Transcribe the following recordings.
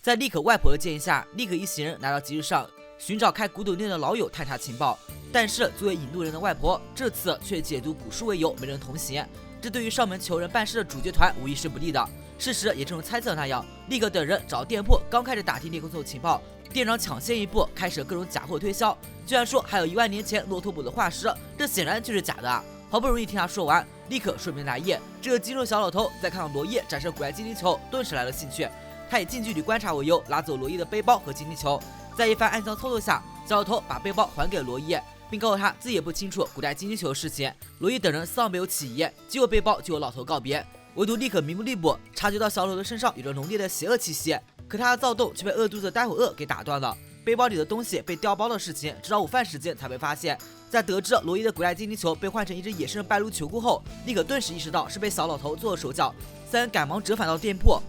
在丽可外婆的建议下，丽可一行人来到集市上寻找开古董店的老友探查情报，但是作为引路人的外婆这次却解读古书为由没人同行，这对于上门求人办事的主角团无疑是不利的。事实也正如猜测那样，丽可等人找到店铺，刚开始打听猎空搜情报，店长抢先一步开始了各种假货推销，居然说还有1万年前骆驼捕的化石，这显然就是假的啊！好不容易听他说完，立刻说明来意。这个肌肉小老头在看到罗伊展示古代精灵球，顿时来了兴趣。他以近距离观察为由，拉走罗伊的背包和精灵球，在一番暗箱操作下，小老头把背包还给了罗伊，并告诉他自己也不清楚古代精灵球的事情。罗伊等人丝毫没有起疑，接过背包就和老头告别。唯独立刻明目利不察觉到小老头的身上有着浓烈的邪恶气息，可他的躁动却被饿肚子的呆火鳄给打断了。背包里的东西被调包的事情，直到午饭时间才被发现。在得知罗伊的古代精灵球被换成一只野生的拜卢球菇后，立刻顿时意识到是被小老头做了手脚。三人赶忙折返到店铺，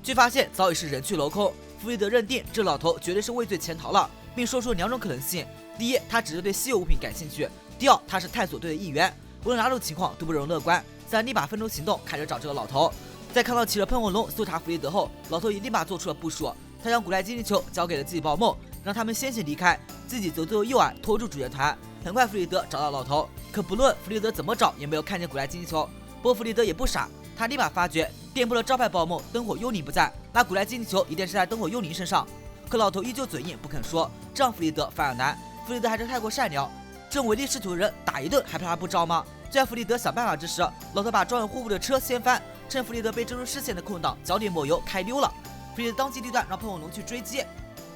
却发现早已是人去楼空。弗里德认定这老头绝对是畏罪潜逃了，并说出2种可能性：第一，他只是对稀有物品感兴趣；第二，他是探索队的一员。无论哪种情况都不容乐观。三人立马分头行动，开始找这个老头。在看到骑着喷火龙搜查弗里德后，老头也立马做出了部署。他将古代精灵球交给了自己报梦，让他们先行离开，自己则最后诱饵拖住主角团。很快弗里德找到老头，可不论弗里德怎么找，也没有看见古代精灵球。不过弗里德也不傻，他立马发觉店铺的招牌报梦灯火幽灵不在，那古代精灵球一定是在灯火幽灵身上。可老头依旧嘴硬不肯说，这让弗里德反而难。弗里德还是太过善良，这种唯利是图的人打一顿还怕他不招吗？就在弗里德想办法之时，老头把装有货物的车掀翻，趁弗里德被遮住视线的空档，脚底抹油开溜了。弗里德当机立断让喷火龙去追击，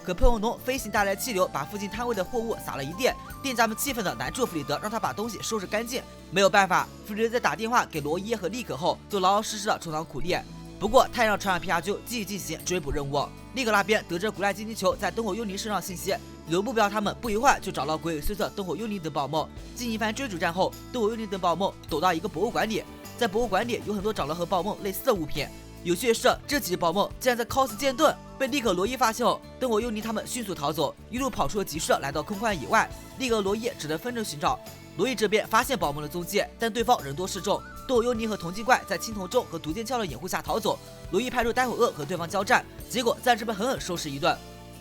可喷火龙飞行带来的气流把附近摊位的货物撒了一地，店家们气愤地拦住弗里德，让他把东西收拾干净。没有办法，弗里德在打电话给罗伊和利可后，就老老实实的充当苦力。不过他也让船长皮亚丘继续进行追捕任务。利可那边得知古代精灵球在灯火幽灵身上信息，有目标他们不一会儿就找到鬼尾祟色灯火幽灵等宝梦。经一番追逐战后，灯火幽灵等宝梦躲到一个博物馆里，在博物馆里有很多长得和宝梦类似的物品。有趣的是，这几只宝梦竟然在 cos 剑盾，被利可罗伊发现后，灯火幽灵他们迅速逃走，一路跑出了集市，来到空旷野外。利可罗伊只能分着寻找。罗伊这边发现宝梦的踪迹，但对方人多势众，灯火幽灵和铜镜怪在青铜钟和毒剑鞘的掩护下逃走。罗伊派出呆火鳄和对方交战，结果暂时被狠狠收拾一顿。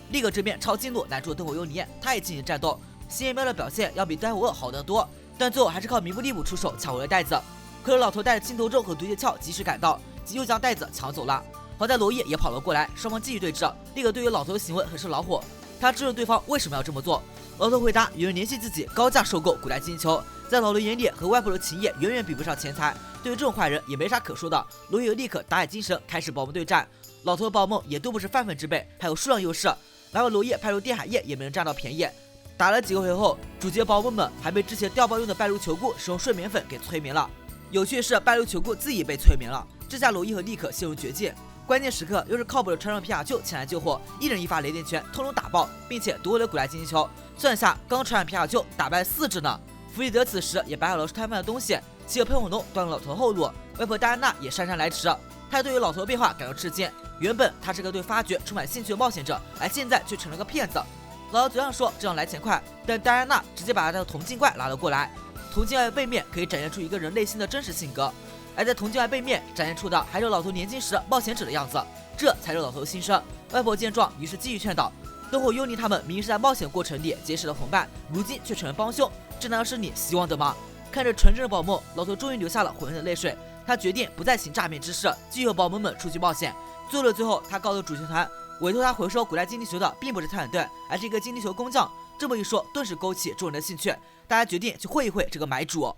利可这边超激怒拦住了灯火幽灵，他也进行战斗，新叶喵的表现要比呆火鳄好得多，但最后还是靠明目利不出手抢回了袋子。可是老头带着青铜钟和毒剑鞘及时赶到，又将袋子抢走了。好在罗伊也跑了过来，双方继续对峙。利可对于老头的行为很是恼火，他质问对方为什么要这么做。老头回答，有人联系自己高价收购古代精灵球，在老头眼里和外婆的情谊远远比不上钱财，对于这种坏人也没啥可说的。罗伊和利可打起精神，开始宝梦对战。老头的宝梦也都不是泛泛之辈，还有数量优势，哪怕罗伊派出电海液也没能占到便宜。打了几个回合后，主角宝梦们还被之前调包用的拜卢球菇使用睡眠粉给催眠了。有趣的是，拜卢球菇自己被催眠了，这下罗伊和利可陷入绝境。关键时刻又是靠谱的船长皮亚丘前来救火，一人一发雷电拳通通打爆，并且夺回了古代精灵球。算下，刚船长皮亚丘打败4只呢。弗里德此时也摆好了摊贩的东西，骑着喷火龙断了老头的后路。外婆戴安娜也姗姗来迟，她对于老头的变化感到吃惊。原本他是个对发掘充满兴趣的冒险者，而现在却成了个骗子。老头嘴上说这样来钱快，但戴安娜直接把他的铜镜怪拉了过来。铜镜怪的背面可以展现出一个人内心的真实性格，而在铜镜怪背面展现出的还是老头年轻时冒险者的样子，这才是老头的心声。外婆见状，于是继续劝导：灯火幽灵他们明明是在冒险过程里结识了同伴，如今却成了帮凶，这难道是你希望的吗？看着纯真的宝梦，老头终于流下了悔恨的泪水。他决定不再行诈骗之事，继续和宝梦们出去冒险。最后的最后，他告诉主角团，委托他回收古代精灵球的并不是泰坦顿，而是一个精灵球工匠。这么一说，顿时勾起众人的兴趣，大家决定去会一会这个买主。